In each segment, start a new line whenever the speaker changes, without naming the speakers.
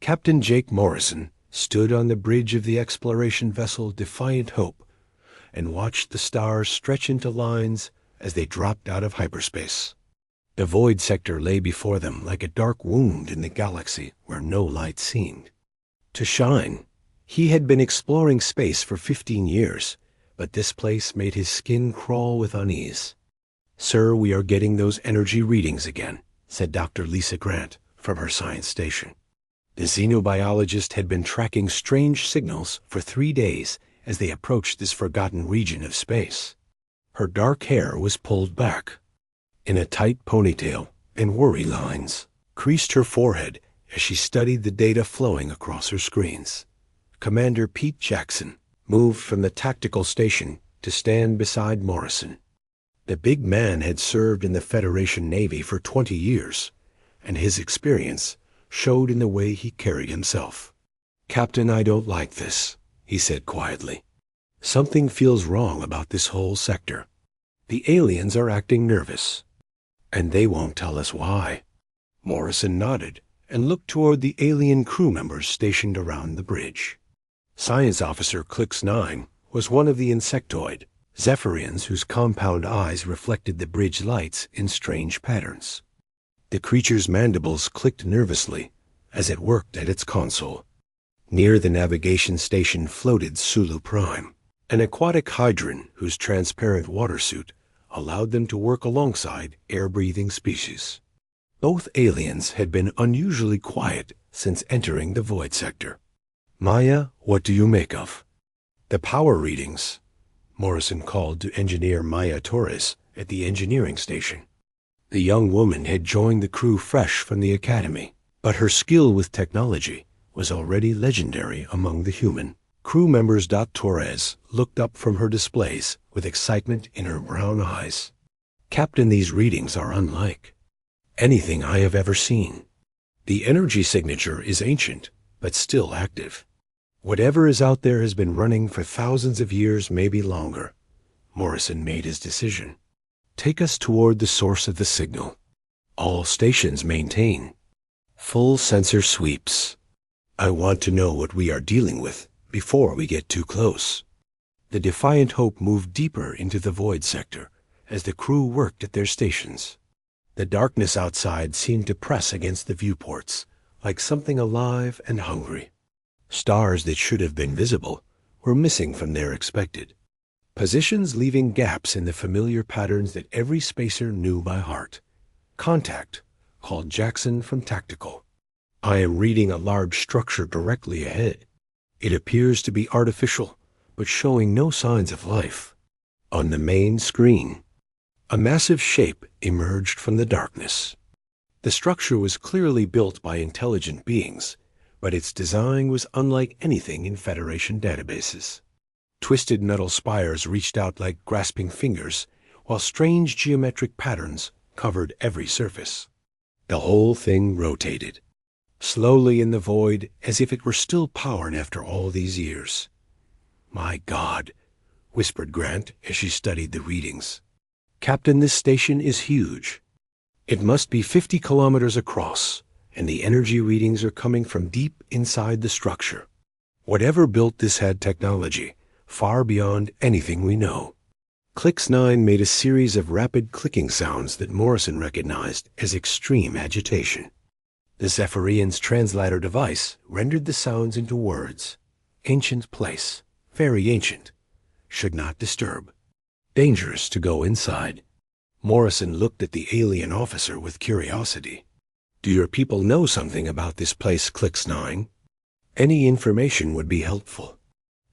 Captain Jake Morrison stood on the bridge of the exploration vessel Defiant Hope and watched the stars stretch into lines as they dropped out of hyperspace. The void sector lay before them like a dark wound in the galaxy where no light seemed to shine. He had been exploring space for 15 years, but this place made his skin crawl with unease. "Sir, we are getting those energy readings again," said Dr. Lisa Grant from her science station. The xenobiologist had been tracking strange signals for 3 days as they approached this forgotten region of space. Her dark hair was pulled back in a tight ponytail, and worry lines creased her forehead as she studied the data flowing across her screens. Commander Pete Jackson moved from the tactical station to stand beside Morrison. The big man had served in the Federation Navy for 20 years, and his experience showed in the way he carried himself. "Captain, I don't like this," he said quietly. "Something feels wrong about this whole sector. The aliens are acting nervous, and they won't tell us why." Morrison nodded and looked toward the alien crew members stationed around the bridge. Science Officer Clix-9 was one of the insectoid Zephyrians whose compound eyes reflected the bridge lights in strange patterns. The creature's mandibles clicked nervously as it worked at its console. Near the navigation station floated Sulu Prime, an aquatic hydran whose transparent water suit allowed them to work alongside air-breathing species. Both aliens had been unusually quiet since entering the void sector. "Maya, what do you make of the power readings?" Morrison called to engineer Maya Torres at the engineering station. The young woman had joined the crew fresh from the academy, but her skill with technology was already legendary among the human crew members. Torres looked up from her displays with excitement in her brown eyes. "Captain, these readings are unlike anything I have ever seen. The energy signature is ancient, but still active. Whatever is out there has been running for thousands of years, maybe longer." Morrison made his decision. "Take us toward the source of the signal. All stations maintain full sensor sweeps. I want to know what we are dealing with before we get too close." The Defiant Hope moved deeper into the void sector as the crew worked at their stations. The darkness outside seemed to press against the viewports like something alive and hungry. Stars that should have been visible were missing from their expected positions, leaving gaps in the familiar patterns that every spacer knew by heart. "Contact," called Jackson from Tactical. "I am reading a large structure directly ahead. It appears to be artificial, but showing no signs of life." On the main screen, a massive shape emerged from the darkness. The structure was clearly built by intelligent beings, but its design was unlike anything in Federation databases. Twisted metal spires reached out like grasping fingers, while strange geometric patterns covered every surface. The whole thing rotated slowly in the void, as if it were still powered after all these years. "My God," whispered Grant as she studied the readings. "Captain, this station is huge. It must be 50 kilometers across, and the energy readings are coming from deep inside the structure. Whatever built this had technology far beyond anything we know." Clix-9 made a series of rapid clicking sounds that Morrison recognized as extreme agitation. The Zephyrian's translator device rendered the sounds into words. "Ancient place, very ancient, should not disturb, dangerous to go inside." Morrison looked at the alien officer with curiosity. "Do your people know something about this place, Clix-9? Any information would be helpful."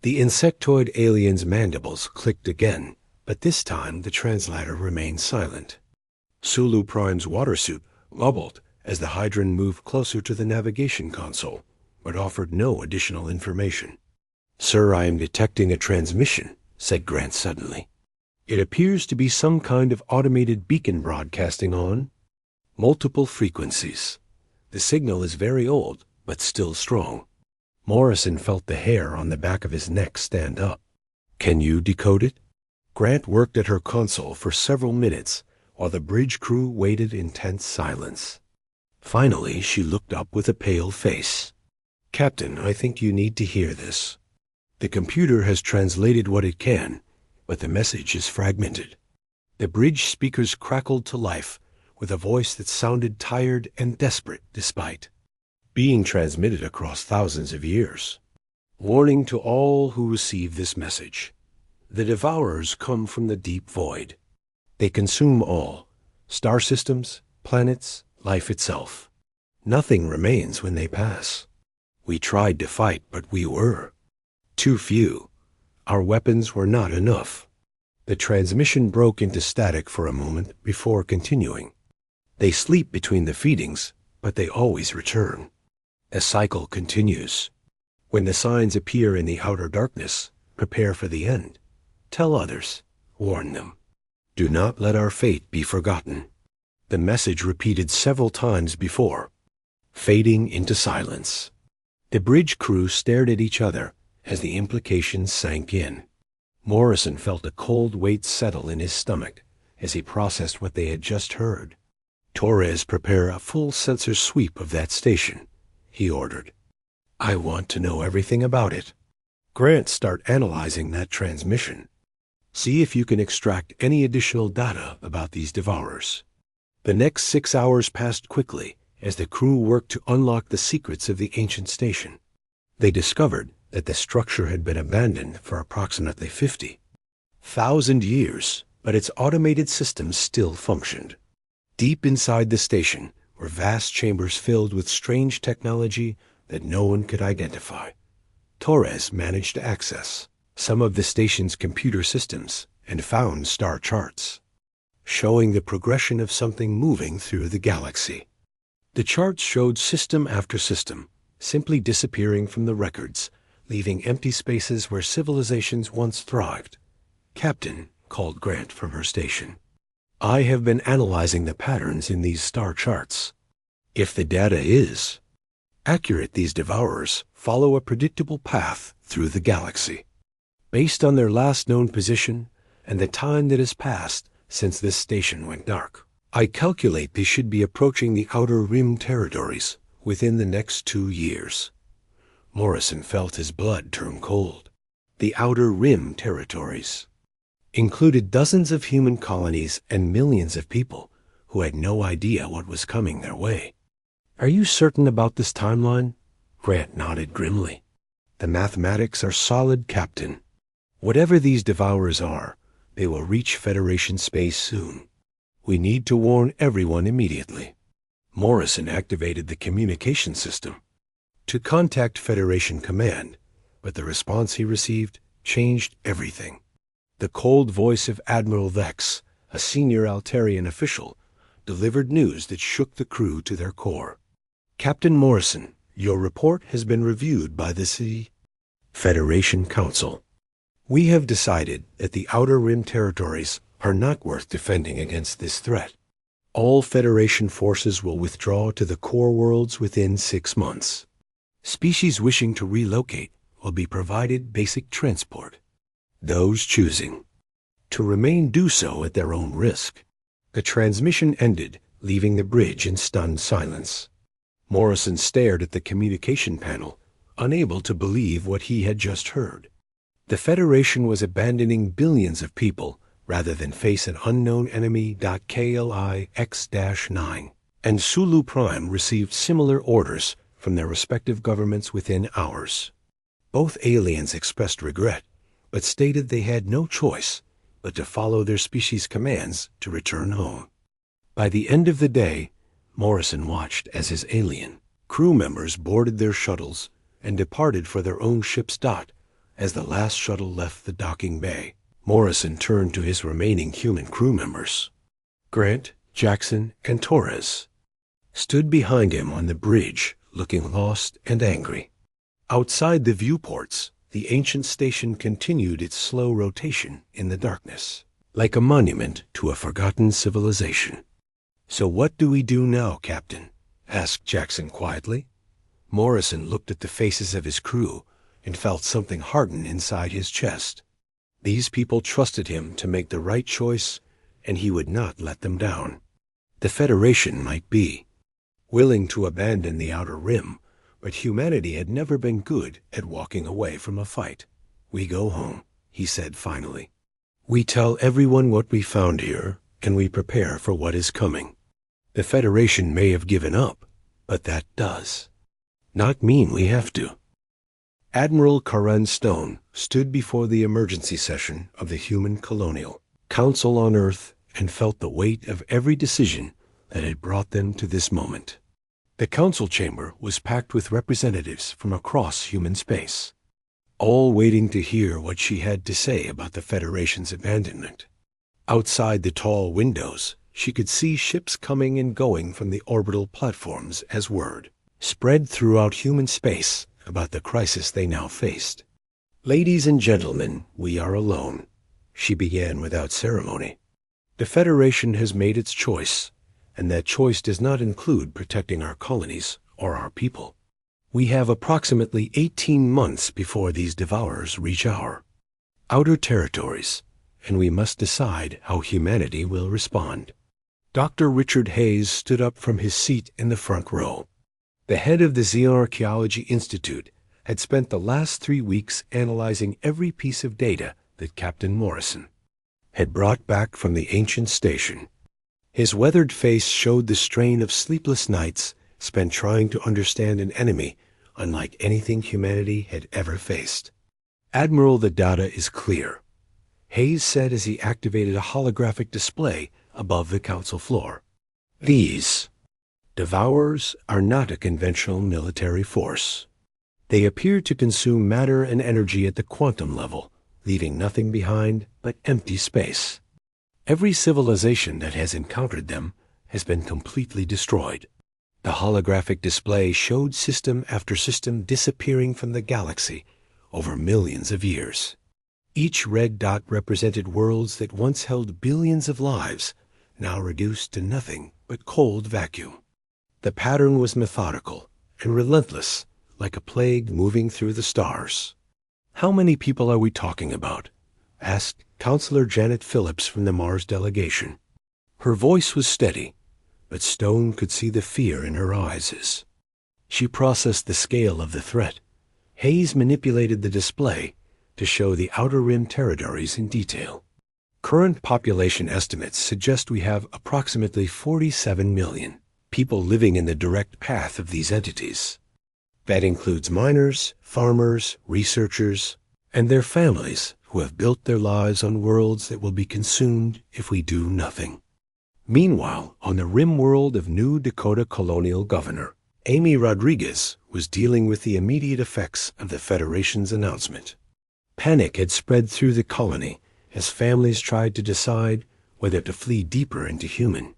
The insectoid alien's mandibles clicked again, but this time the translator remained silent. Sulu Prime's water suit bubbled as the hydran moved closer to the navigation console, but offered no additional information. "Sir, I am detecting a transmission," said Grant suddenly. "It appears to be some kind of automated beacon broadcasting on multiple frequencies. The signal is very old, but still strong." Morrison felt the hair on the back of his neck stand up. "Can you decode it?" Grant worked at her console for several minutes while the bridge crew waited in tense silence. Finally, she looked up with a pale face. Captain, I think you need to hear this. The computer has translated what it can, but the message is fragmented. The bridge speakers crackled to life with a voice that sounded tired and desperate despite being transmitted across thousands of years. Warning to all who receive this message. The devourers come from the deep void. They consume all, star systems, planets, life itself. Nothing remains when they pass. We tried to fight, but we were too few. Our weapons were not enough. The transmission broke into static for a moment before continuing. They sleep between the feedings, but they always return. A cycle continues. When the signs appear in the outer darkness, prepare for the end. Tell others. Warn them. Do not let our fate be forgotten. The message repeated several times before, fading into silence. The bridge crew stared at each other as the implications sank in. Morrison felt a cold weight settle in his stomach as he processed what they had just heard. Torres, prepare a full sensor sweep of that station, he ordered. I want to know everything about it. Grant, start analyzing that transmission. See if you can extract any additional data about these devourers. The next 6 hours passed quickly as the crew worked to unlock the secrets of the ancient station. They discovered that the structure had been abandoned for approximately 50,000 years, but its automated systems still functioned. Deep inside the station were vast chambers filled with strange technology that no one could identify. Torres managed to access some of the station's computer systems and found star charts, showing the progression of something moving through the galaxy. The charts showed system after system, simply disappearing from the records, leaving empty spaces where civilizations once thrived. Captain, called Grant from her station, I have been analyzing the patterns in these star charts. If the data is accurate, these devourers follow a predictable path through the galaxy. Based on their last known position and the time that has passed since this station went dark, I calculate they should be approaching the Outer Rim territories within the next 2 years. Morrison felt his blood turn cold. The Outer Rim territories included dozens of human colonies and millions of people who had no idea what was coming their way. Are you certain about this timeline? Grant nodded grimly. The mathematics are solid, Captain. Whatever these devourers are, they will reach Federation space soon. We need to warn everyone immediately. Morrison activated the communication system to contact Federation Command, but the response he received changed everything. The cold voice of Admiral Vex, a senior Altarian official, delivered news that shook the crew to their core. Captain Morrison, your report has been reviewed by the Federation Council. We have decided that the Outer Rim territories are not worth defending against this threat. All Federation forces will withdraw to the core worlds within 6 months. Species wishing to relocate will be provided basic transport. Those choosing to remain do so at their own risk. The transmission ended, leaving the bridge in stunned silence. Morrison stared at the communication panel, unable to believe what he had just heard. The Federation was abandoning billions of people rather than face an unknown enemy. KLI X-9 and Sulu Prime received similar orders from their respective governments within hours. Both aliens expressed regret, but stated they had no choice but to follow their species' commands to return home. By the end of the day, Morrison watched as his alien crew members boarded their shuttles and departed for their own ship's dot. As the last shuttle left the docking bay, Morrison turned to his remaining human crew members. Grant, Jackson, and Torres stood behind him on the bridge, looking lost and angry. Outside the viewports, the ancient station continued its slow rotation in the darkness, like a monument to a forgotten civilization. So what do we do now, Captain? Asked Jackson quietly. Morrison looked at the faces of his crew and felt something harden inside his chest. These people trusted him to make the right choice, and he would not let them down. The Federation might be willing to abandon the Outer Rim, But humanity had never been good at walking away from a fight. "We go home," he said finally. "We tell everyone what we found here, and we prepare for what is coming. The Federation may have given up, but that does not mean we have to." Admiral Karen Stone stood before the emergency session of the Human Colonial Council on Earth and felt the weight of every decision that had brought them to this moment. The council chamber was packed with representatives from across human space, all waiting to hear what she had to say about the Federation's abandonment. Outside the tall windows, she could see ships coming and going from the orbital platforms as word spread throughout human space about the crisis they now faced. "Ladies and gentlemen, we are alone," she began without ceremony. "The Federation has made its choice, and that choice does not include protecting our colonies or our people. We have approximately 18 months before these devourers reach our outer territories, and we must decide how humanity will respond." Dr. Richard Hayes stood up from his seat in the front row. The head of the Xenorchaeology Institute had spent the last 3 weeks analyzing every piece of data that Captain Morrison had brought back from the ancient station. His weathered face showed the strain of sleepless nights spent trying to understand an enemy unlike anything humanity had ever faced. "Admiral, the data is clear," Hayes said as he activated a holographic display above the council floor. "These devourers are not a conventional military force. They appear to consume matter and energy at the quantum level, leaving nothing behind but empty space. Every civilization that has encountered them has been completely destroyed." The holographic display showed system after system disappearing from the galaxy over millions of years. Each red dot represented worlds that once held billions of lives, now reduced to nothing but cold vacuum. The pattern was methodical and relentless, like a plague moving through the stars. "How many people are we talking about?" asked Counselor Janet Phillips from the Mars delegation. Her voice was steady, but Stone could see the fear in her eyes as she processed the scale of the threat. Hayes manipulated the display to show the outer rim territories in detail. "Current population estimates suggest we have approximately 47 million people living in the direct path of these entities. That includes miners, farmers, researchers, and their families who have built their lives on worlds that will be consumed if we do nothing." Meanwhile, on the rim world of New Dakota Colonial Governor, Amy Rodriguez was dealing with the immediate effects of the Federation's announcement. Panic had spread through the colony as families tried to decide whether to flee deeper into human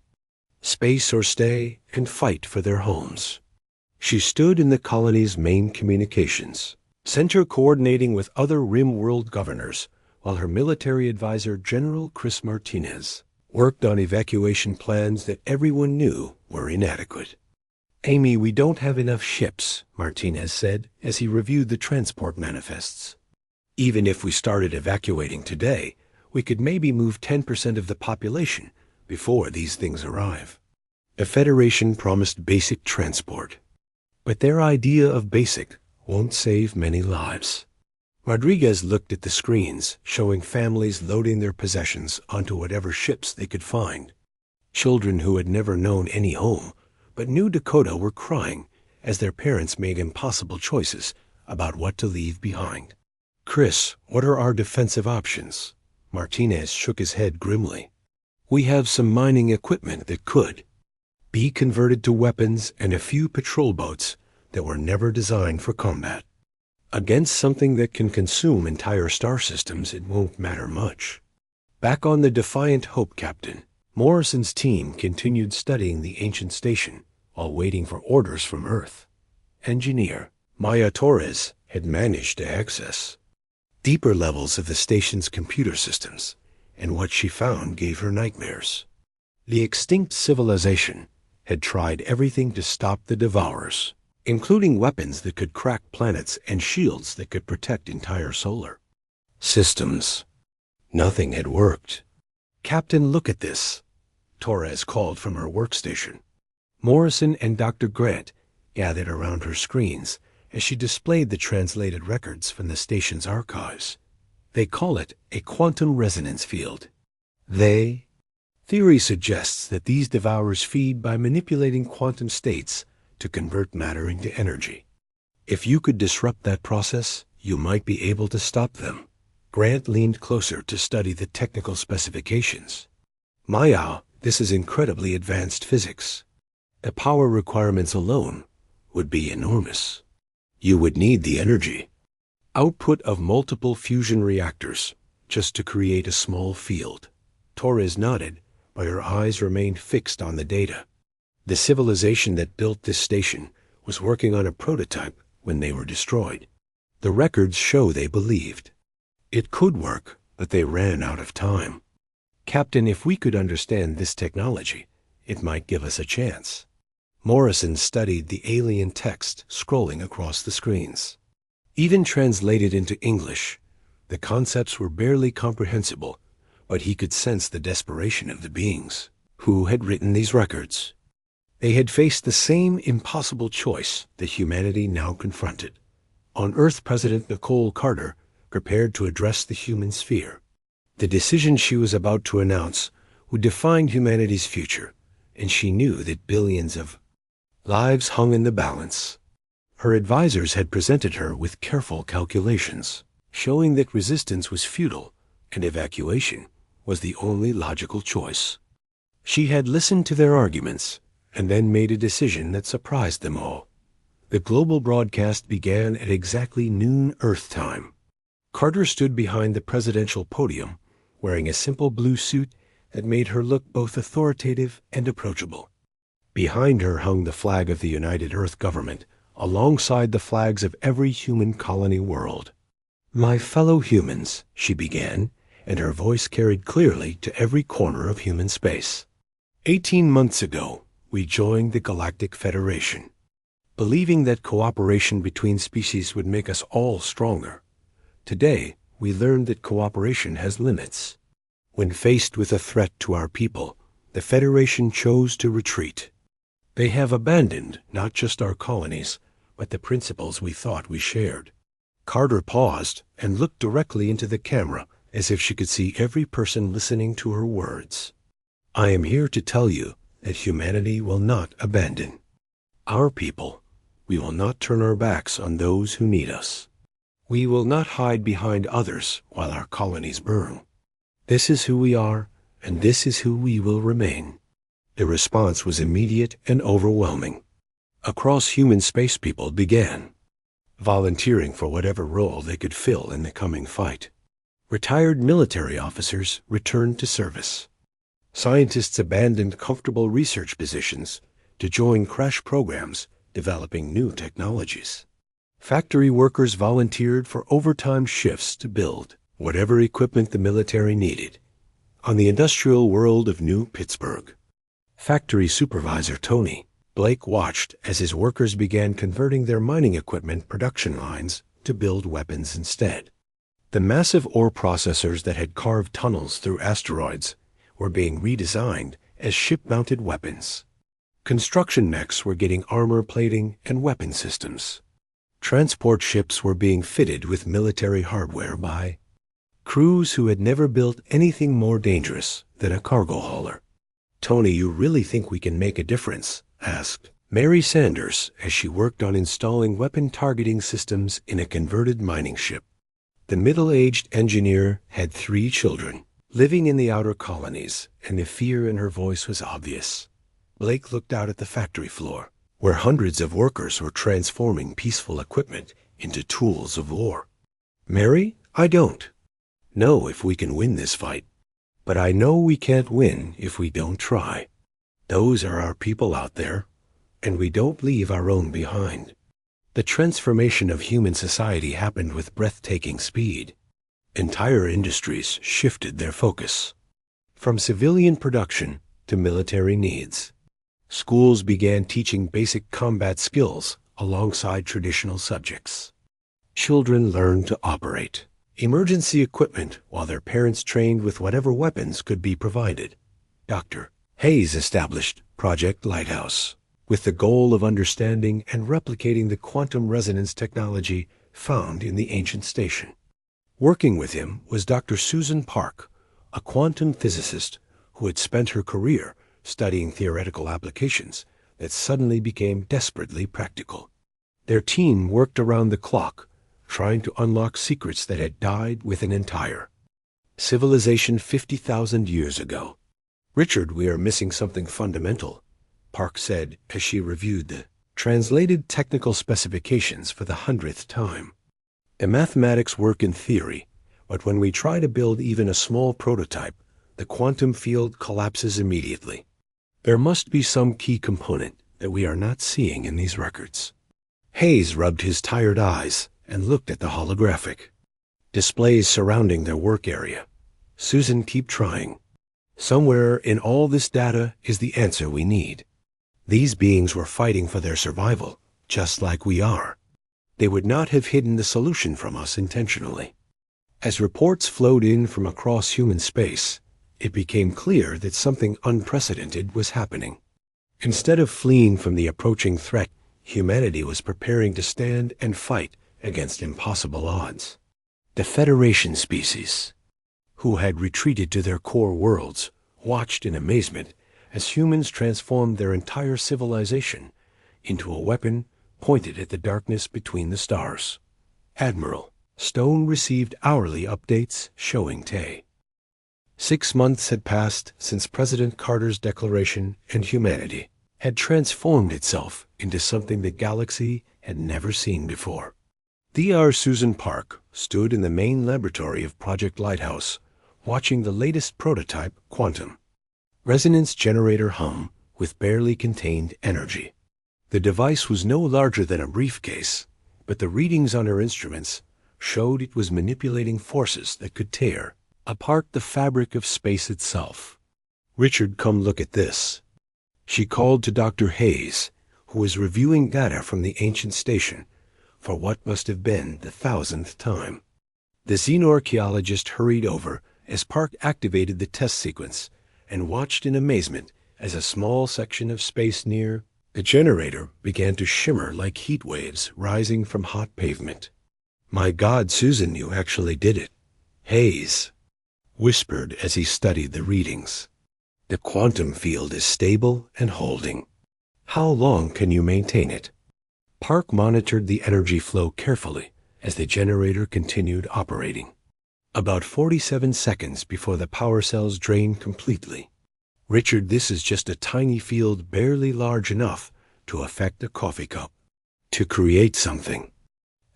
space or stay and fight for their homes. She stood in the colony's main communications center coordinating with other rim world governors, while her military advisor, General Chris Martinez, worked on evacuation plans that everyone knew were inadequate. "Amy, we don't have enough ships," Martinez said as he reviewed the transport manifests. "Even if we started evacuating today, we could maybe move 10% of the population before these things arrive." The Federation promised basic transport, but their idea of basic won't save many lives. Rodriguez looked at the screens showing families loading their possessions onto whatever ships they could find. Children who had never known any home but New Dakota were crying as their parents made impossible choices about what to leave behind. "Chris, what are our defensive options?" Martinez shook his head grimly. "We have some mining equipment that could be converted to weapons and a few patrol boats that were never designed for combat. Against something that can consume entire star systems, it won't matter much." Back on the Defiant Hope, Captain Morrison's team continued studying the ancient station while waiting for orders from Earth. Engineer Maya Torres had managed to access deeper levels of the station's computer systems, and what she found gave her nightmares. The extinct civilization had tried everything to stop the Devourers, including weapons that could crack planets and shields that could protect entire solar systems. Nothing had worked. "Captain, look at this," Torres called from her workstation. Morrison and Dr. Grant gathered around her screens as she displayed the translated records from the station's archives. They call it a quantum resonance field. Theory suggests that these devourers feed by manipulating quantum states to convert matter into energy. If you could disrupt that process, you might be able to stop them. Grant leaned closer to study the technical specifications. Maya, this is incredibly advanced physics. The power requirements alone would be enormous. You would need the energy. Output of multiple fusion reactors just to create a small field. Torres nodded, but her eyes remained fixed on the data. The civilization that built this station was working on a prototype when they were destroyed. The records show they believed it could work, but they ran out of time. Captain, if we could understand this technology, it might give us a chance. Morrison studied the alien text scrolling across the screens. Even translated into English, the concepts were barely comprehensible, but he could sense the desperation of the beings who had written these records. They had faced the same impossible choice that humanity now confronted. On Earth, President Nicole Carter prepared to address the human sphere. The decision she was about to announce would define humanity's future, and she knew that billions of lives hung in the balance. Her advisors had presented her with careful calculations, showing that resistance was futile and evacuation was the only logical choice. She had listened to their arguments and then made a decision that surprised them all. The global broadcast began at exactly noon Earth time. Carter stood behind the presidential podium, wearing a simple blue suit that made her look both authoritative and approachable. Behind her hung the flag of the United Earth government, alongside the flags of every human colony world. "My fellow humans," she began, and her voice carried clearly to every corner of human space. 18 months ago, we joined the Galactic Federation, believing that cooperation between species would make us all stronger. Today, we learned that cooperation has limits. When faced with a threat to our people, the Federation chose to retreat. They have abandoned not just our colonies, but the principles we thought we shared. Carter paused and looked directly into the camera as if she could see every person listening to her words. I am here to tell you that humanity will not abandon our people. We will not turn our backs on those who need us. We will not hide behind others while our colonies burn. This is who we are, and this is who we will remain. The response was immediate and overwhelming. Across human space, people began volunteering for whatever role they could fill in the coming fight. Retired military officers returned to service. Scientists abandoned comfortable research positions to join crash programs developing new technologies. Factory workers volunteered for overtime shifts to build whatever equipment the military needed. On the industrial world of New Pittsburgh, factory supervisor Tony Blake watched as his workers began converting their mining equipment production lines to build weapons instead. The massive ore processors that had carved tunnels through asteroids were being redesigned as ship-mounted weapons. Construction mechs were getting armor plating and weapon systems. Transport ships were being fitted with military hardware by crews who had never built anything more dangerous than a cargo hauler. "Tony, you really think we can make a difference?" asked Mary Sanders as she worked on installing weapon targeting systems in a converted mining ship. The middle-aged engineer had 3 children living in the outer colonies, and the fear in her voice was obvious. Blake looked out at the factory floor, where hundreds of workers were transforming peaceful equipment into tools of war. "Mary, I don't know if we can win this fight, but I know we can't win if we don't try. Those are our people out there, and we don't leave our own behind." The transformation of human society happened with breathtaking speed. Entire industries shifted their focus from civilian production to military needs. Schools began teaching basic combat skills alongside traditional subjects. Children learned to operate emergency equipment while their parents trained with whatever weapons could be provided. Dr. Hayes established Project Lighthouse, with the goal of understanding and replicating the quantum resonance technology found in the ancient station. Working with him was Dr. Susan Park, a quantum physicist who had spent her career studying theoretical applications that suddenly became desperately practical. Their team worked around the clock, trying to unlock secrets that had died with an entire civilization 50,000 years ago. "Richard, we are missing something fundamental," Park said as she reviewed the translated technical specifications for the 100th time. "The mathematics work in theory, but when we try to build even a small prototype, the quantum field collapses immediately. There must be some key component that we are not seeing in these records." Hayes rubbed his tired eyes and looked at the holographic displays surrounding their work area. "Susan, keep trying. Somewhere in all this data is the answer we need. These beings were fighting for their survival, just like we are. They would not have hidden the solution from us intentionally." As reports flowed in from across human space, it became clear that something unprecedented was happening. Instead of fleeing from the approaching threat, humanity was preparing to stand and fight against impossible odds. The Federation species, who had retreated to their core worlds, watched in amazement as humans transformed their entire civilization into a weapon pointed at the darkness between the stars. Admiral Stone received hourly updates showing Tay. 6 months had passed since President Carter's declaration, and humanity had transformed itself into something the galaxy had never seen before. Dr. Susan Park stood in the main laboratory of Project Lighthouse, watching the latest prototype quantum resonance generator hum with barely contained energy. The device was no larger than a briefcase, but the readings on her instruments showed it was manipulating forces that could tear apart the fabric of space itself. "Richard, come look at this." She called to Dr. Hayes, who was reviewing data from the ancient station for what must have been the 1,000th time. The xenorchaeologist hurried over as Park activated the test sequence and watched in amazement as a small section of space near the generator began to shimmer like heat waves rising from hot pavement. "My God, Susan, you actually did it," Hayes whispered as he studied the readings. "The quantum field is stable and holding. How long can you maintain it?" Park monitored the energy flow carefully as the generator continued operating. About 47 seconds before the power cells drained completely. "Richard, this is just a tiny field barely large enough to affect a coffee cup. To create something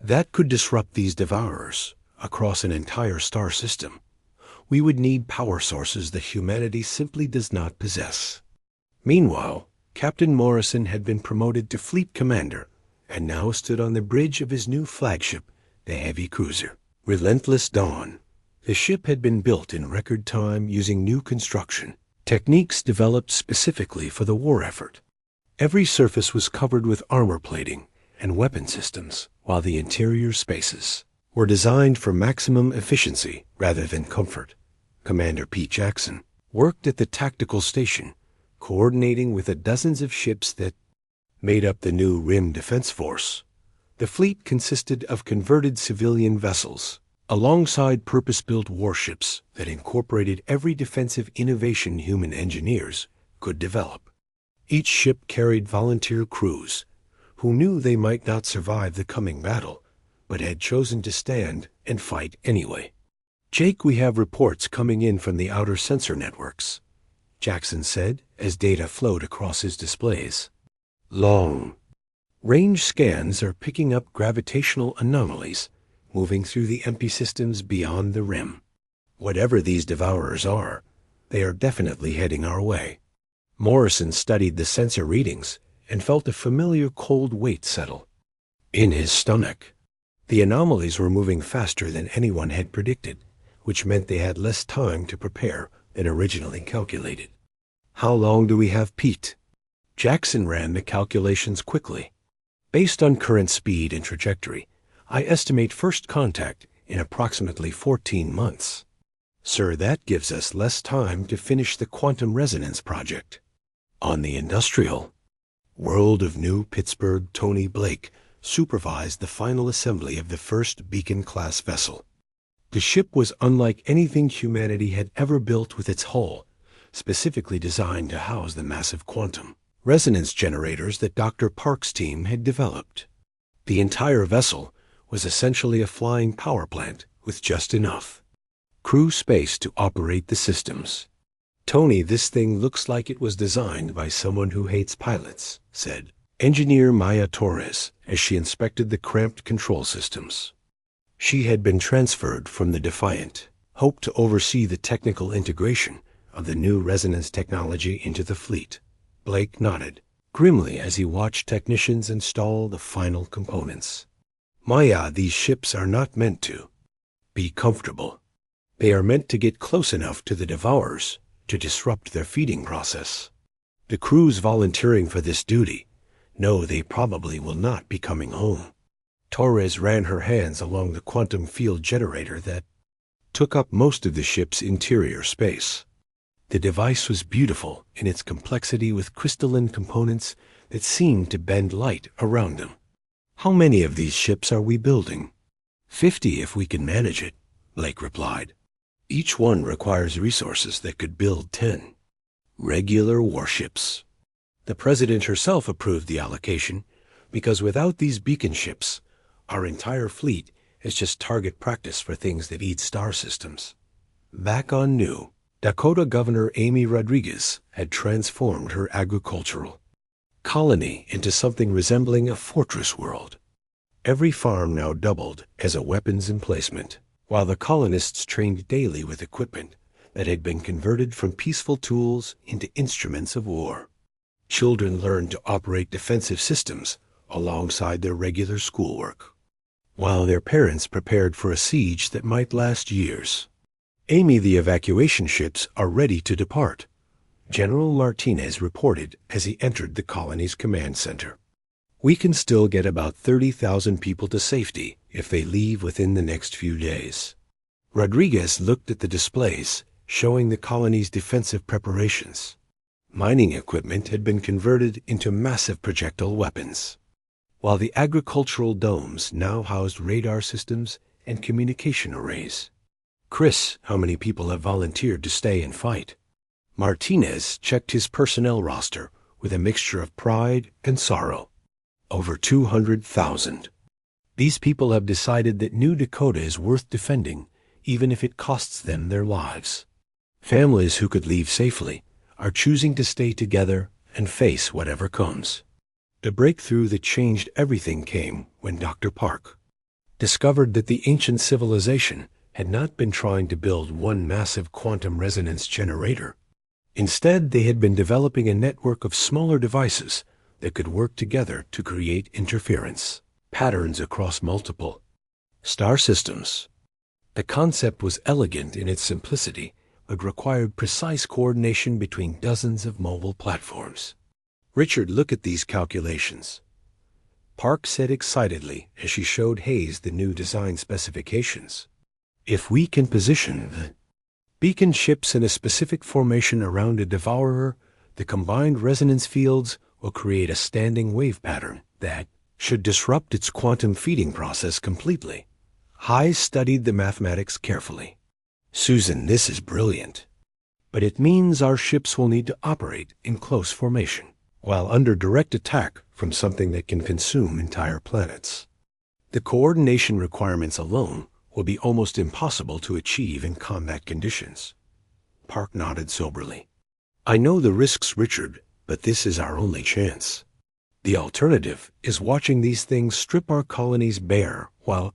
that could disrupt these devourers across an entire star system, we would need power sources that humanity simply does not possess." Meanwhile, Captain Morrison had been promoted to fleet commander and now stood on the bridge of his new flagship, the heavy cruiser Relentless Dawn. The ship had been built in record time using new construction techniques developed specifically for the war effort. Every surface was covered with armor plating and weapon systems, while the interior spaces were designed for maximum efficiency rather than comfort. Commander Pete Jackson worked at the tactical station, coordinating with the dozens of ships that made up the new Rim Defense Force. The fleet consisted of converted civilian vessels, alongside purpose-built warships that incorporated every defensive innovation human engineers could develop. Each ship carried volunteer crews who knew they might not survive the coming battle, but had chosen to stand and fight anyway. "Jake, we have reports coming in from the outer sensor networks," Jackson said as data flowed across his displays. Long-range scans are picking up gravitational anomalies moving through the empty systems beyond the rim. Whatever these devourers are, they are definitely heading our way. Morrison studied the sensor readings and felt a familiar cold weight settle in his stomach. The anomalies were moving faster than anyone had predicted, which meant they had less time to prepare than originally calculated. "How long do we have, Pete?" Jackson ran the calculations quickly. "Based on current speed and trajectory, I estimate first contact in approximately 14 months. Sir, that gives us less time to finish the quantum resonance project. On the industrial, World of New Pittsburgh Tony Blake supervised the final assembly of the first Beacon-class vessel. The ship was unlike anything humanity had ever built, with its hull specifically designed to house the massive quantum resonance generators that Dr. Park's team had developed. The entire vessel was essentially a flying power plant with just enough crew space to operate the systems. "Tony, this thing looks like it was designed by someone who hates pilots," said Engineer Maya Torres as she inspected the cramped control systems. She had been transferred from the Defiant Hope to oversee the technical integration of the new resonance technology into the fleet. Blake nodded grimly as he watched technicians install the final components. "Maya, these ships are not meant to be comfortable. They are meant to get close enough to the Devourers to disrupt their feeding process. The crews volunteering for this duty know they probably will not be coming home." Torres ran her hands along the quantum field generator that took up most of the ship's interior space. The device was beautiful in its complexity, with crystalline components that seemed to bend light around them. "How many of these ships are we building?" 50 if we can manage it," Blake replied. "Each one requires resources that could build 10 regular warships." The President herself approved the allocation because without these beacon ships, our entire fleet is just target practice for things that eat star systems. Back on New Dakota, Governor Amy Rodriguez had transformed her agricultural colony into something resembling a fortress world. Every farm now doubled as a weapons emplacement, while the colonists trained daily with equipment that had been converted from peaceful tools into instruments of war. Children learned to operate defensive systems alongside their regular schoolwork, while their parents prepared for a siege that might last years. "Amy, the evacuation ships are ready to depart," General Martinez reported as he entered the colony's command center. "We can still get about 30,000 people to safety if they leave within the next few days." Rodriguez looked at the displays showing the colony's defensive preparations. Mining equipment had been converted into massive projectile weapons, while the agricultural domes now housed radar systems and communication arrays. "Chris, how many people have volunteered to stay and fight?" Martinez checked his personnel roster with a mixture of pride and sorrow. "Over 200,000. These people have decided that New Dakota is worth defending, even if it costs them their lives. Families who could leave safely are choosing to stay together and face whatever comes." The breakthrough that changed everything came when Dr. Park discovered that the ancient civilization had not been trying to build one massive quantum resonance generator. Instead, they had been developing a network of smaller devices that could work together to create interference patterns across multiple star systems. The concept was elegant in its simplicity, but required precise coordination between dozens of mobile platforms. "Richard, look at these calculations," Park said excitedly as she showed Hayes the new design specifications. "If we can position the beacon ships in a specific formation around a devourer, the combined resonance fields will create a standing wave pattern that should disrupt its quantum feeding process completely." Hayes studied the mathematics carefully. "Susan, this is brilliant. But it means our ships will need to operate in close formation, while under direct attack from something that can consume entire planets. The coordination requirements alone will be almost impossible to achieve in combat conditions." Park nodded soberly. "I know the risks, Richard, but this is our only chance. The alternative is watching these things strip our colonies bare while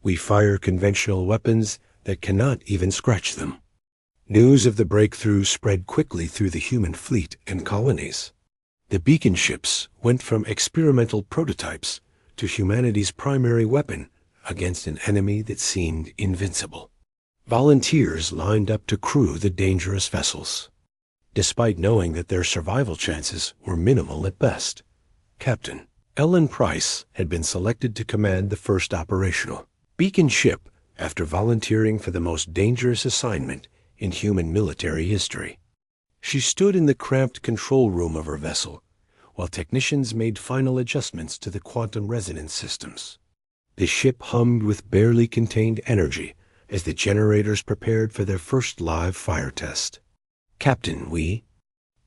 we fire conventional weapons that cannot even scratch them." News of the breakthrough spread quickly through the human fleet and colonies. The beacon ships went from experimental prototypes to humanity's primary weapon against an enemy that seemed invincible. Volunteers lined up to crew the dangerous vessels, despite knowing that their survival chances were minimal at best. Captain Ellen Price had been selected to command the first operational beacon ship after volunteering for the most dangerous assignment in human military history. She stood in the cramped control room of her vessel, while technicians made final adjustments to the quantum resonance systems. The ship hummed with barely contained energy as the generators prepared for their first live fire test. "Captain, we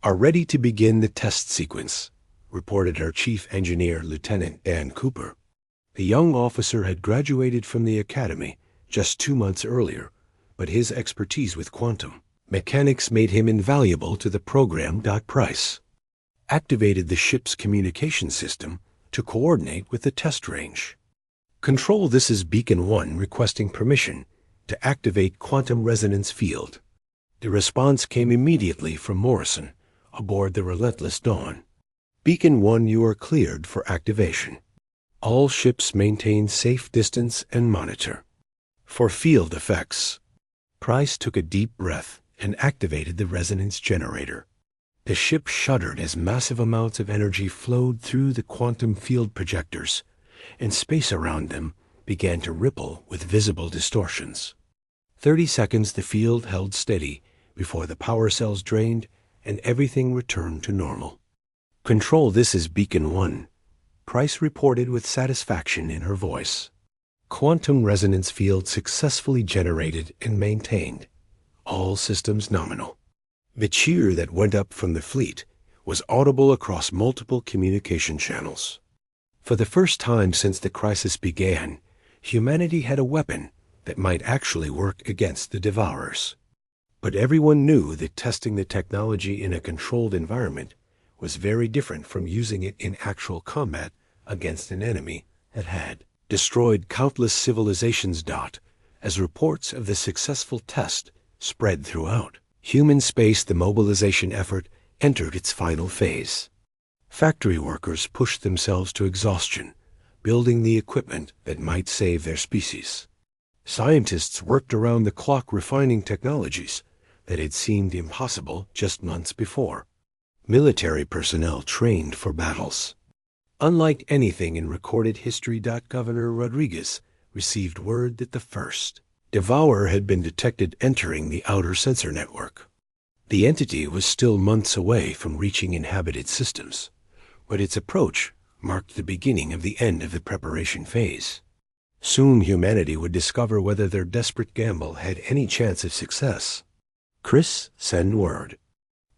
are ready to begin the test sequence," reported our chief engineer, Lieutenant Dan Cooper. The young officer had graduated from the academy just 2 months earlier, but his expertise with quantum mechanics made him invaluable to the program. Price activated the ship's communication system to coordinate with the test range. "Control, this is Beacon 1 requesting permission to activate quantum resonance field." The response came immediately from Morrison aboard the Relentless Dawn. "Beacon 1, you are cleared for activation. All ships maintain safe distance and monitor for field effects." Price took a deep breath and activated the resonance generator. The ship shuddered as massive amounts of energy flowed through the quantum field projectors, and space around them began to ripple with visible distortions. 30 seconds the field held steady before the power cells drained and everything returned to normal. "Control, this is Beacon 1. Price reported with satisfaction in her voice. "Quantum resonance field successfully generated and maintained. All systems nominal." The cheer that went up from the fleet was audible across multiple communication channels. For the first time since the crisis began, humanity had a weapon that might actually work against the Devourers. But everyone knew that testing the technology in a controlled environment was very different from using it in actual combat against an enemy that had destroyed countless civilizations. As reports of the successful test spread throughout human space, the mobilization effort entered its final phase. Factory workers pushed themselves to exhaustion, building the equipment that might save their species. Scientists worked around the clock refining technologies that had seemed impossible just months before. Military personnel trained for battles. Unlike anything in recorded history, Governor Rodriguez received word that the first Devourer had been detected entering the outer sensor network. The entity was still months away from reaching inhabited systems, but its approach marked the beginning of the end of the preparation phase. Soon humanity would discover whether their desperate gamble had any chance of success. "Chris, send word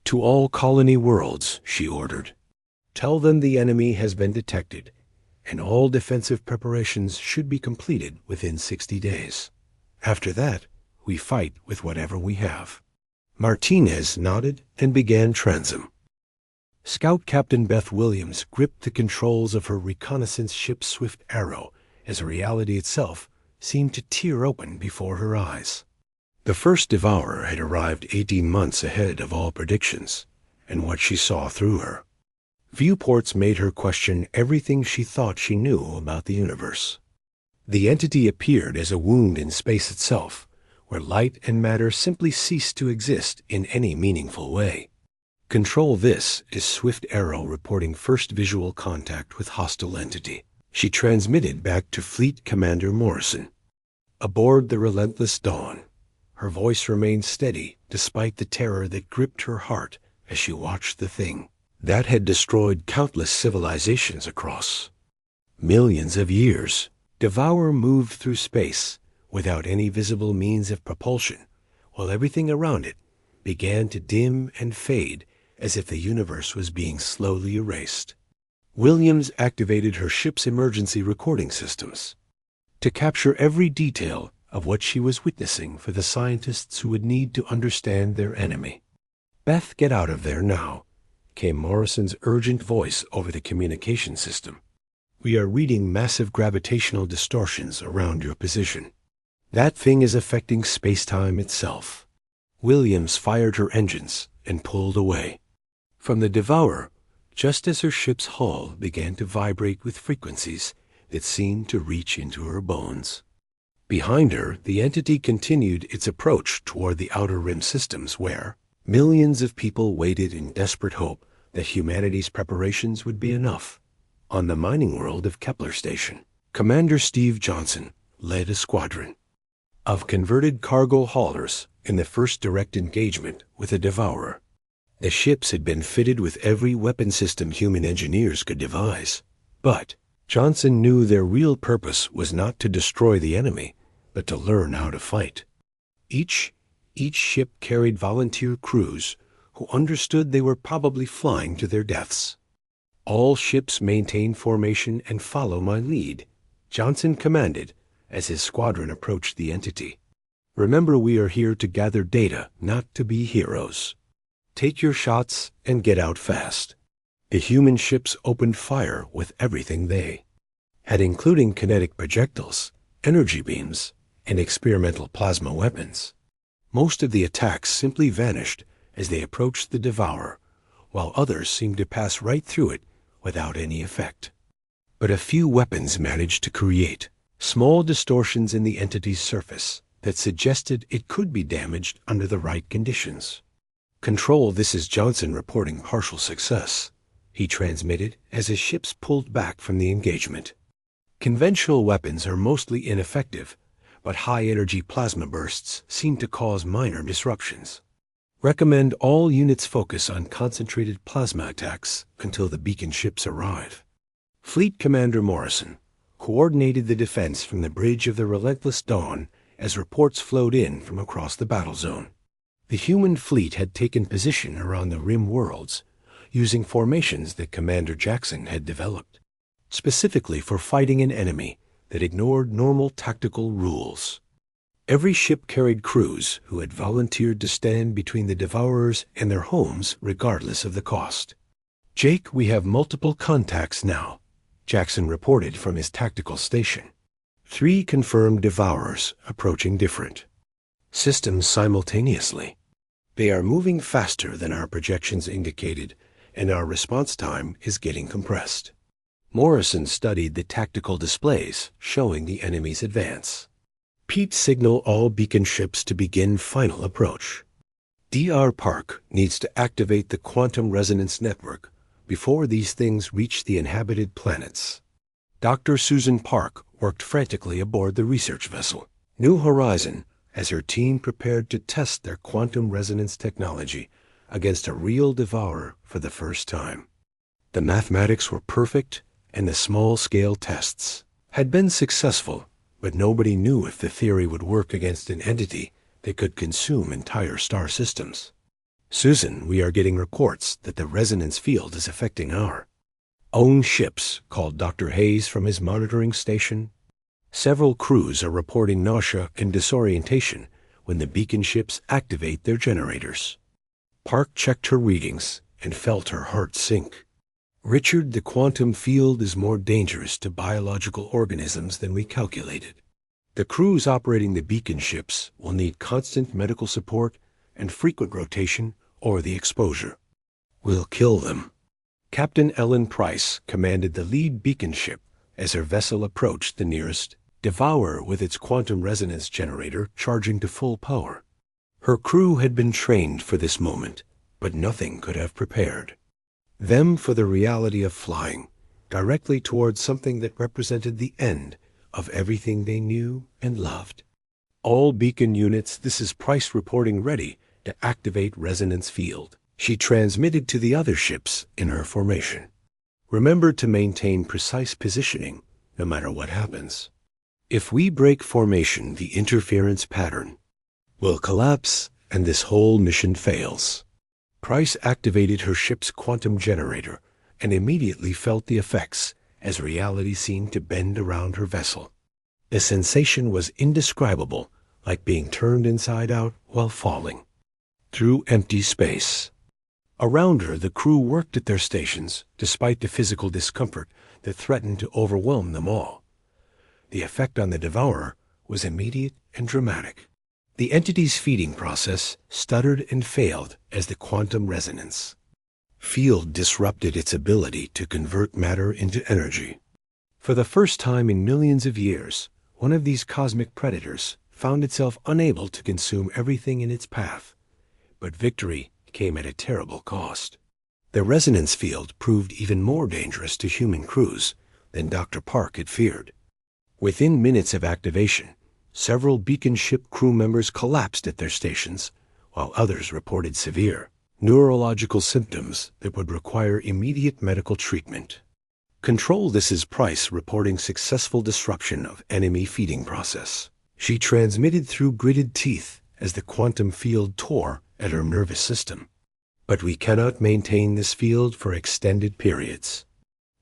to all colony worlds," she ordered. "Tell them the enemy has been detected, and all defensive preparations should be completed within 60 days. After that, we fight with whatever we have." Martinez nodded and began transom. Scout Captain Beth Williams gripped the controls of her reconnaissance ship Swift Arrow as reality itself seemed to tear open before her eyes. The first Devourer had arrived 18 months ahead of all predictions, and what she saw through her viewports made her question everything she thought she knew about the universe. The entity appeared as a wound in space itself, where light and matter simply ceased to exist in any meaningful way. "Control, this is Swift Arrow reporting first visual contact with hostile entity," she transmitted back to Fleet Commander Morrison. Aboard the Relentless Dawn, her voice remained steady despite the terror that gripped her heart as she watched the thing that had destroyed countless civilizations across millions of years. Devourer moved through space without any visible means of propulsion, while everything around it began to dim and fade as if the universe was being slowly erased. Williams activated her ship's emergency recording systems to capture every detail of what she was witnessing for the scientists who would need to understand their enemy. "Beth, get out of there now," came Morrison's urgent voice over the communication system. "We are reading massive gravitational distortions around your position. That thing is affecting space-time itself." Williams fired her engines and pulled away from the Devourer just as her ship's hull began to vibrate with frequencies that seemed to reach into her bones. Behind her, the entity continued its approach toward the Outer Rim systems where millions of people waited in desperate hope that humanity's preparations would be enough. On the mining world of Kepler Station, Commander Steve Johnson led a squadron of converted cargo haulers in the first direct engagement with the Devourer. The ships had been fitted with every weapon system human engineers could devise. But Johnson knew their real purpose was not to destroy the enemy, but to learn how to fight. Each ship carried volunteer crews who understood they were probably flying to their deaths. "All ships maintain formation and follow my lead," Johnson commanded as his squadron approached the entity. "Remember, we are here to gather data, not to be heroes. Take your shots and get out fast." The human ships opened fire with everything they had, including kinetic projectiles, energy beams, and experimental plasma weapons. Most of the attacks simply vanished as they approached the Devourer, while others seemed to pass right through it without any effect. But a few weapons managed to create small distortions in the entity's surface that suggested it could be damaged under the right conditions. "Control, this is Johnson reporting partial success," he transmitted as his ships pulled back from the engagement. "Conventional weapons are mostly ineffective, but high-energy plasma bursts seem to cause minor disruptions. Recommend all units focus on concentrated plasma attacks until the beacon ships arrive." Fleet Commander Morrison coordinated the defense from the bridge of the Relentless Dawn as reports flowed in from across the battle zone. The human fleet had taken position around the rim worlds, using formations that Commander Jackson had developed, specifically for fighting an enemy that ignored normal tactical rules. Every ship carried crews who had volunteered to stand between the Devourers and their homes regardless of the cost. "Jake, we have multiple contacts now," Jackson reported from his tactical station. 3 confirmed Devourers approaching different systems simultaneously. They are moving faster than our projections indicated, and our response time is getting compressed. Morrison studied the tactical displays showing the enemy's advance. "Pete, signal all beacon ships to begin final approach. DR Park needs to activate the quantum resonance network before these things reach the inhabited planets." Dr. Susan Park worked frantically aboard the research vessel New Horizon as her team prepared to test their quantum resonance technology against a real devourer for the first time. The mathematics were perfect, and the small-scale tests had been successful, but nobody knew if the theory would work against an entity that could consume entire star systems. "Susan, we are getting reports that the resonance field is affecting our own ships," called Dr. Hayes from his monitoring station. "Several crews are reporting nausea and disorientation when the beacon ships activate their generators." Park checked her readings and felt her heart sink. "Richard, the quantum field is more dangerous to biological organisms than we calculated. The crews operating the beacon ships will need constant medical support and frequent rotation or the exposure will kill them." Captain Ellen Price commanded the lead beacon ship as her vessel approached the nearest Devourer with its quantum resonance generator charging to full power. Her crew had been trained for this moment, but nothing could have prepared them for the reality of flying directly towards something that represented the end of everything they knew and loved. "All beacon units, this is Price reporting ready to activate resonance field," she transmitted to the other ships in her formation. "Remember to maintain precise positioning no matter what happens. If we break formation, the interference pattern will collapse and this whole mission fails." Price activated her ship's quantum generator and immediately felt the effects as reality seemed to bend around her vessel. The sensation was indescribable, like being turned inside out while falling through empty space. Around her, the crew worked at their stations despite the physical discomfort that threatened to overwhelm them all. The effect on the Devourer was immediate and dramatic. The entity's feeding process stuttered and failed as the quantum resonance field disrupted its ability to convert matter into energy. For the first time in millions of years, one of these cosmic predators found itself unable to consume everything in its path, but victory came at a terrible cost. The resonance field proved even more dangerous to human crews than Dr. Park had feared. Within minutes of activation, several beacon ship crew members collapsed at their stations, while others reported severe neurological symptoms that would require immediate medical treatment. Control This is Price reporting successful disruption of enemy feeding process. She transmitted through gritted teeth as the quantum field tore at her nervous system. But we cannot maintain this field for extended periods.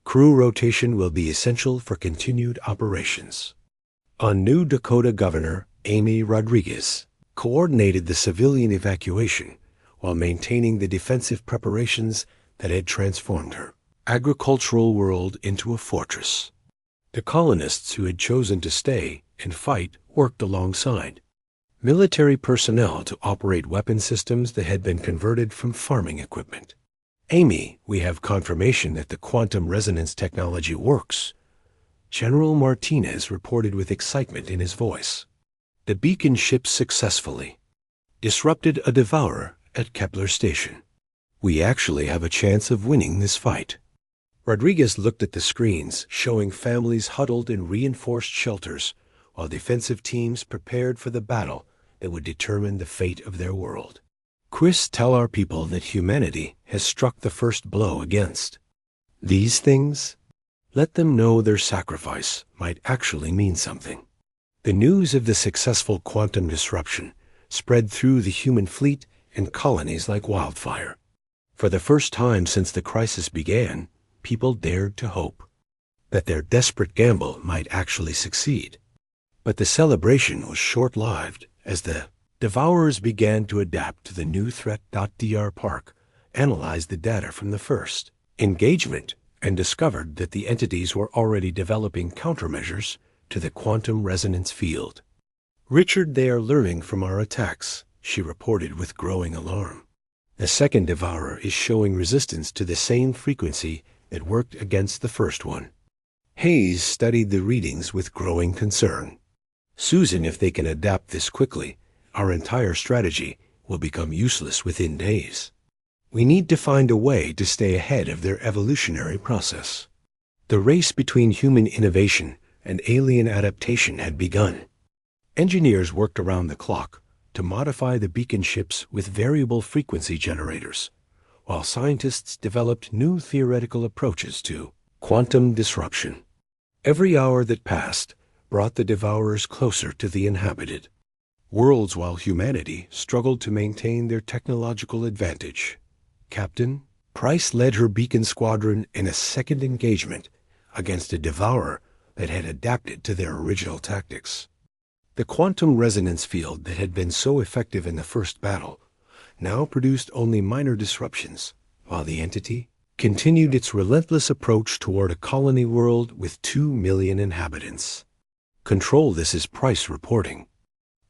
Crew rotation will be essential for continued operations. On New Dakota, Governor Amy Rodriguez coordinated the civilian evacuation while maintaining the defensive preparations that had transformed her agricultural world into a fortress. The colonists who had chosen to stay and fight worked alongside military personnel to operate weapon systems that had been converted from farming equipment. Amy, we have confirmation that the quantum resonance technology works. General Martinez reported with excitement in his voice. The beacon ship successfully disrupted a devourer at Kepler Station. We actually have a chance of winning this fight. Rodriguez looked at the screens showing families huddled in reinforced shelters while defensive teams prepared for the battle that would determine the fate of their world. Chris, tell our people that humanity has struck the first blow against these things. Let them know their sacrifice might actually mean something. The news of the successful quantum disruption spread through the human fleet and colonies like wildfire. For the first time since the crisis began, people dared to hope that their desperate gamble might actually succeed. But the celebration was short-lived as the devourers began to adapt to the new threat. Dr. Park analyzed the data from the first engagement and discovered that the entities were already developing countermeasures to the quantum resonance field. Richard, they are learning from our attacks, she reported with growing alarm. The second devourer is showing resistance to the same frequency that worked against the first one. Hayes studied the readings with growing concern. Susan, if they can adapt this quickly, our entire strategy will become useless within days. We need to find a way to stay ahead of their evolutionary process. The race between human innovation and alien adaptation had begun. Engineers worked around the clock to modify the beacon ships with variable frequency generators, while scientists developed new theoretical approaches to quantum disruption. Every hour that passed brought the devourers closer to the inhabited worlds while humanity struggled to maintain their technological advantage. Captain Price led her beacon squadron in a second engagement against a devourer that had adapted to their original tactics. The quantum resonance field that had been so effective in the first battle now produced only minor disruptions, while the entity continued its relentless approach toward a colony world with 2 million inhabitants. Control This is Price reporting.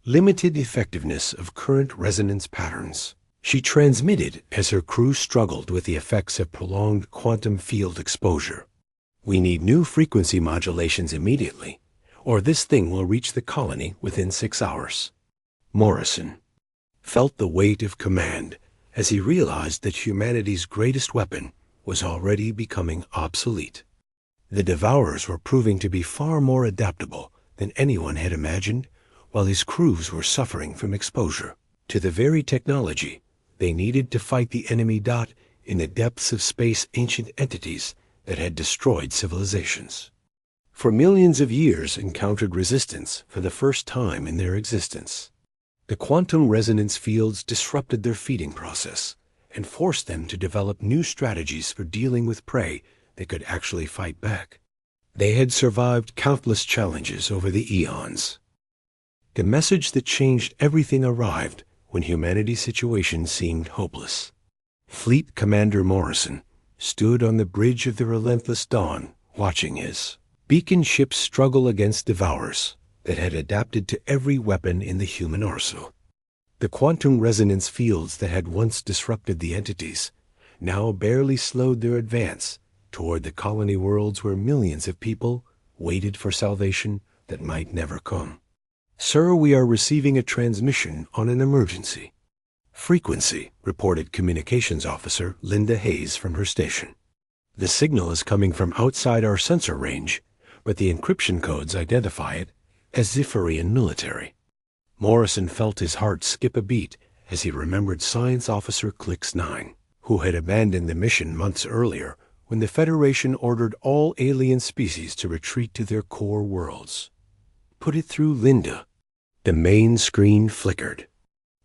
Limited effectiveness of current resonance patterns. She transmitted as her crew struggled with the effects of prolonged quantum field exposure. We need new frequency modulations immediately, or this thing will reach the colony within 6 hours. Morrison felt the weight of command as he realized that humanity's greatest weapon was already becoming obsolete. The devourers were proving to be far more adaptable than anyone had imagined, while his crews were suffering from exposure to the very technology they needed to fight the enemy. In the depths of space, ancient entities that had destroyed civilizations for millions of years encountered resistance for the first time in their existence. The quantum resonance fields disrupted their feeding process and forced them to develop new strategies for dealing with prey that could actually fight back. They had survived countless challenges over the eons. The message that changed everything arrived when humanity's situation seemed hopeless. Fleet Commander Morrison stood on the bridge of the relentless dawn, watching his beacon ships struggle against devourers that had adapted to every weapon in the human arsenal. The quantum resonance fields that had once disrupted the entities now barely slowed their advance toward the colony worlds where millions of people waited for salvation that might never come. Sir, we are receiving a transmission on an emergency frequency, reported Communications Officer Linda Hayes from her station. The signal is coming from outside our sensor range, but the encryption codes identify it as Zephyrian military. Morrison felt his heart skip a beat as he remembered Science Officer Clix-9, who had abandoned the mission months earlier when the Federation ordered all alien species to retreat to their core worlds. Put it through Linda. The main screen flickered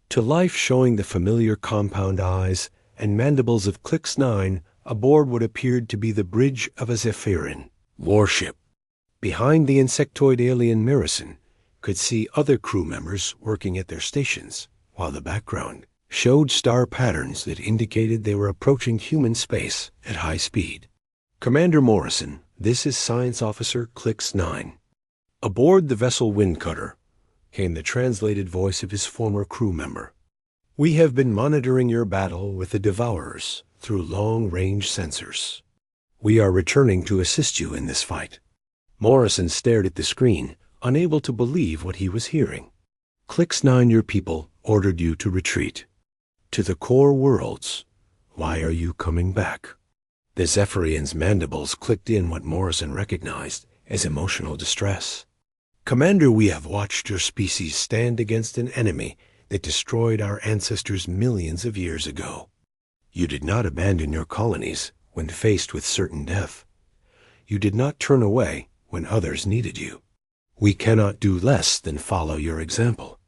to life, showing the familiar compound eyes and mandibles of Clix-9 aboard what appeared to be the bridge of a Zephyrin warship. Behind the insectoid alien Narration could see other crew members working at their stations, while the background showed star patterns that indicated they were approaching human space at high speed. Commander Morrison, this is Science Officer Clix-9. Aboard the vessel Windcutter came the translated voice of his former crew member. We have been monitoring your battle with the Devourers through long-range sensors. We are returning to assist you in this fight. Morrison stared at the screen, unable to believe what he was hearing. Clix-9, your people ordered you to retreat to the core worlds. Why are you coming back? The Zephyrian's mandibles clicked in what Morrison recognized as emotional distress. Commander, we have watched your species stand against an enemy that destroyed our ancestors millions of years ago. You did not abandon your colonies when faced with certain death. You did not turn away when others needed you. We cannot do less than follow your example.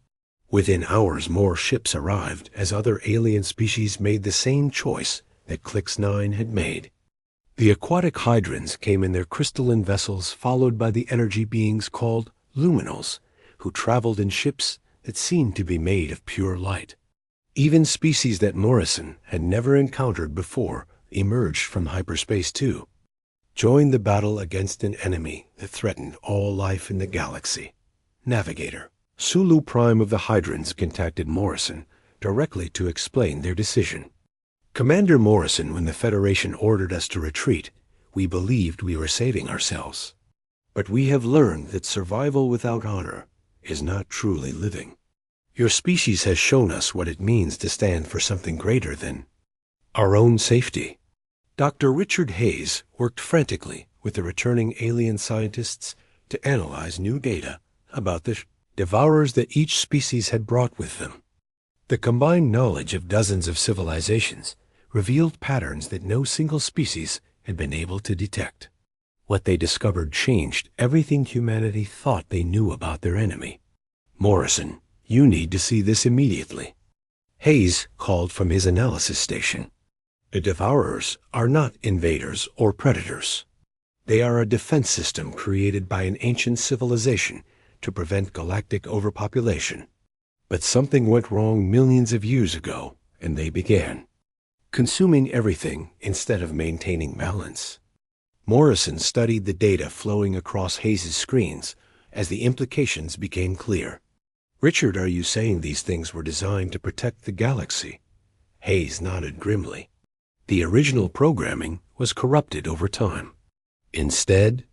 Within hours, more ships arrived as other alien species made the same choice that Clix-9 had made. The aquatic hydrants came in their crystalline vessels, followed by the energy beings called luminals, who traveled in ships that seemed to be made of pure light. Even species that Morrison had never encountered before emerged from hyperspace too, joined the battle against an enemy that threatened all life in the galaxy. Navigator Sulu Prime of the Hydrants contacted Morrison directly to explain their decision. Commander Morrison, when the Federation ordered us to retreat, we believed we were saving ourselves. But we have learned that survival without honor is not truly living. Your species has shown us what it means to stand for something greater than our own safety. Dr. Richard Hayes worked frantically with the returning alien scientists to analyze new data about the Devourers that each species had brought with them. The combined knowledge of dozens of civilizations revealed patterns that no single species had been able to detect. What they discovered changed everything humanity thought they knew about their enemy. Morrison, you need to see this immediately. Hayes called from his analysis station. The Devourers are not invaders or predators. They are a defense system created by an ancient civilization to prevent galactic overpopulation. But something went wrong millions of years ago, and they began consuming everything instead of maintaining balance. Morrison studied the data flowing across Hayes' screens as the implications became clear. Richard, are you saying these things were designed to protect the galaxy? Hayes nodded grimly. The original programming was corrupted over time. Instead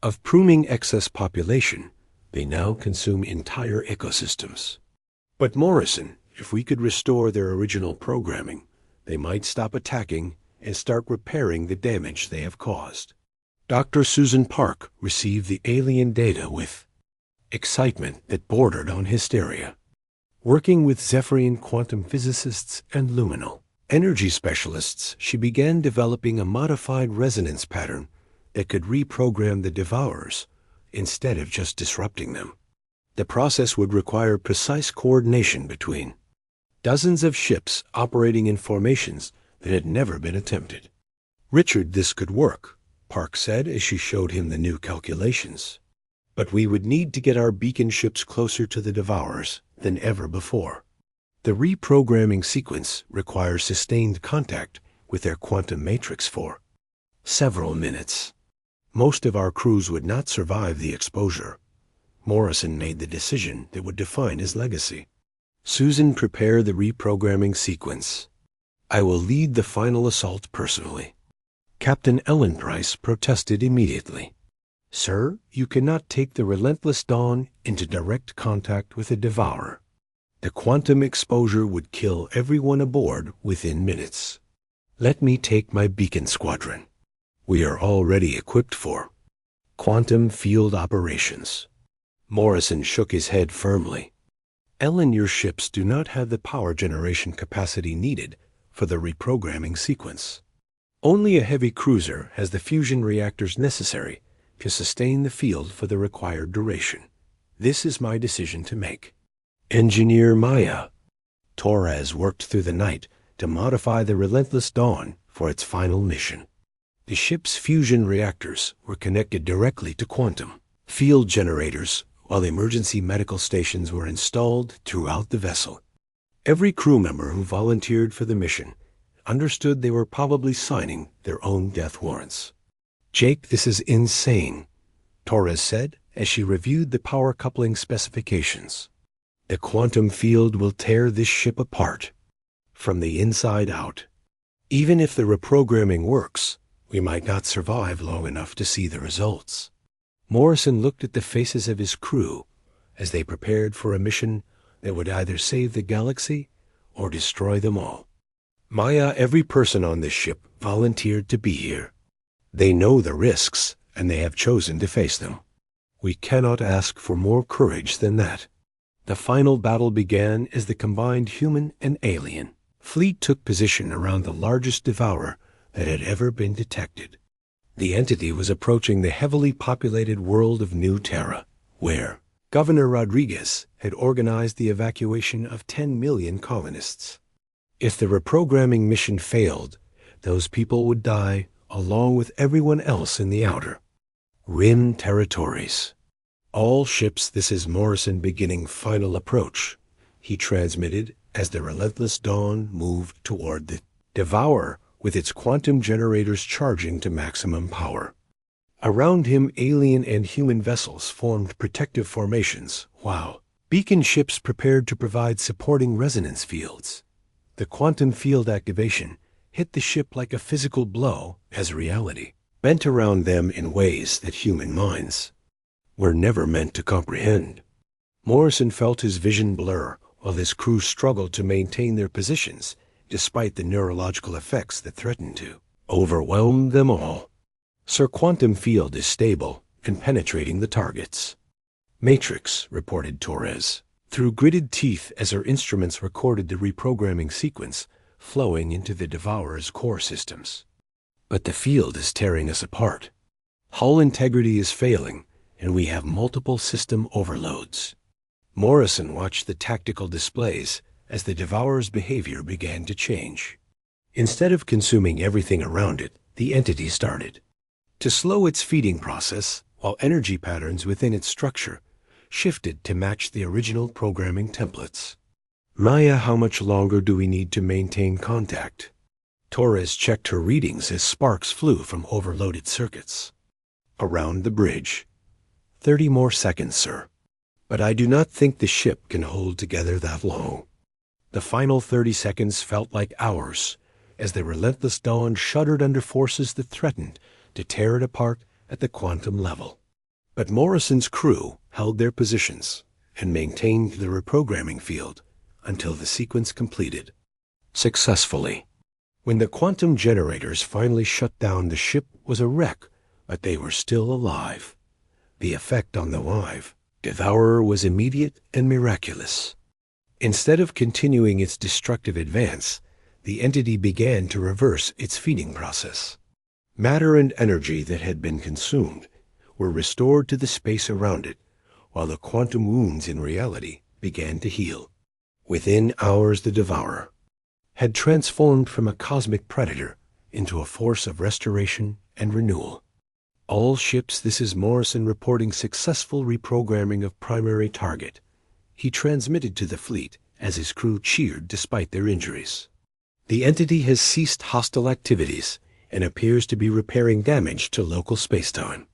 of pruning excess population, they now consume entire ecosystems. But Morrison, if we could restore their original programming, they might stop attacking and start repairing the damage they have caused. Dr. Susan Park received the alien data with excitement that bordered on hysteria. Working with Zephyrian quantum physicists and luminal energy specialists, she began developing a modified resonance pattern that could reprogram the Devourers instead of just disrupting them. The process would require precise coordination between dozens of ships operating in formations that had never been attempted. Richard, this could work, Park said as she showed him the new calculations. But we would need to get our beacon ships closer to the Devourers than ever before. The reprogramming sequence requires sustained contact with their quantum matrix for several minutes. Most of our crews would not survive the exposure. Morrison made the decision that would define his legacy. Susan, prepare the reprogramming sequence. I will lead the final assault personally. Captain Ellen Price protested immediately. Sir, you cannot take the relentless Dawn into direct contact with a Devourer. The quantum exposure would kill everyone aboard within minutes. Let me take my beacon squadron. We are already equipped for quantum field operations. Morrison shook his head firmly. Ellen, your ships do not have the power generation capacity needed for the reprogramming sequence. Only a heavy cruiser has the fusion reactors necessary to sustain the field for the required duration. This is my decision to make. Engineer Maya. Torres worked through the night to modify the Relentless Dawn for its final mission. The ship's fusion reactors were connected directly to quantum field generators, while emergency medical stations were installed throughout the vessel. Every crew member who volunteered for the mission understood they were probably signing their own death warrants. Jake, this is insane, Torres said as she reviewed the power coupling specifications. The quantum field will tear this ship apart from the inside out. Even if the reprogramming works, we might not survive long enough to see the results. Morrison looked at the faces of his crew as they prepared for a mission that would either save the galaxy or destroy them all. Maya, every person on this ship volunteered to be here. They know the risks, and they have chosen to face them. We cannot ask for more courage than that. The final battle began as the combined human and alien fleet took position around the largest devourer that had ever been detected. The entity was approaching the heavily populated world of New Terra, where Governor Rodriguez had organized the evacuation of 10 million colonists. If the reprogramming mission failed, those people would die along with everyone else in the outer rim territories. All ships, this is Morrison beginning final approach, he transmitted as the Relentless Dawn moved toward the devourer with its quantum generators charging to maximum power. Around him, alien and human vessels formed protective formations, while beacon ships prepared to provide supporting resonance fields. The quantum field activation hit the ship like a physical blow as reality bent around them in ways that human minds were never meant to comprehend. Morrison felt his vision blur while his crew struggled to maintain their positions despite the neurological effects that threatened to overwhelm them all. Sir, quantum field is stable and penetrating the targets. Matrix, reported Torres, through gritted teeth as her instruments recorded the reprogramming sequence flowing into the Devourer's core systems. But the field is tearing us apart. Hull integrity is failing, and we have multiple system overloads. Morrison watched the tactical displays as the Devourer's behavior began to change. Instead of consuming everything around it, the entity started to slow its feeding process, while energy patterns within its structure shifted to match the original programming templates. Maya, how much longer do we need to maintain contact? Torres checked her readings as sparks flew from overloaded circuits. Around the bridge. 30 more seconds, sir. But I do not think the ship can hold together that long. The final 30 seconds felt like hours as the Relentless Dawn shuddered under forces that threatened to tear it apart at the quantum level. But Morrison's crew held their positions and maintained the reprogramming field until the sequence completed. Successfully. When the quantum generators finally shut down, the ship was a wreck, but they were still alive. The effect on the live Devourer was immediate and miraculous. Instead of continuing its destructive advance, the entity began to reverse its feeding process. Matter and energy that had been consumed were restored to the space around it, while the quantum wounds in reality began to heal. Within hours, the Devourer had transformed from a cosmic predator into a force of restoration and renewal. All ships, this is Morrison reporting successful reprogramming of primary target. He transmitted to the fleet as his crew cheered despite their injuries. The entity has ceased hostile activities and appears to be repairing damage to local spacetime.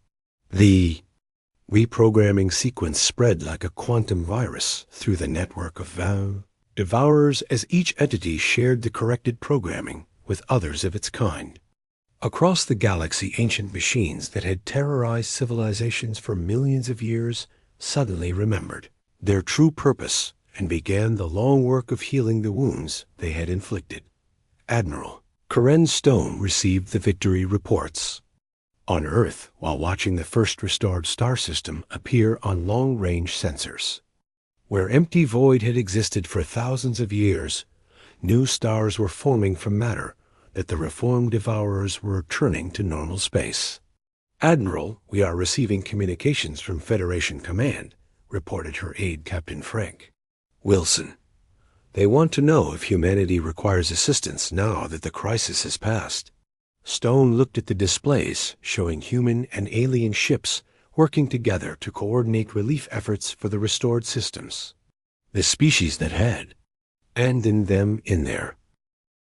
The reprogramming sequence spread like a quantum virus through the network of Devourers as each entity shared the corrected programming with others of its kind. Across the galaxy, ancient machines that had terrorized civilizations for millions of years suddenly remembered their true purpose and began the long work of healing the wounds they had inflicted. Admiral Karen Stone received the victory reports. On Earth, while watching the first restored star system appear on long-range sensors, Where empty void had existed for thousands of years, new stars were forming from matter that the reformed devourers were turning to normal space. "Admiral, we are receiving communications from Federation Command," reported her aide, Captain Frank. "Wilson, they want to know if humanity requires assistance now that the crisis has passed." Stone looked at the displays showing human and alien ships working together to coordinate relief efforts for the restored systems. The species that had, and in them in there,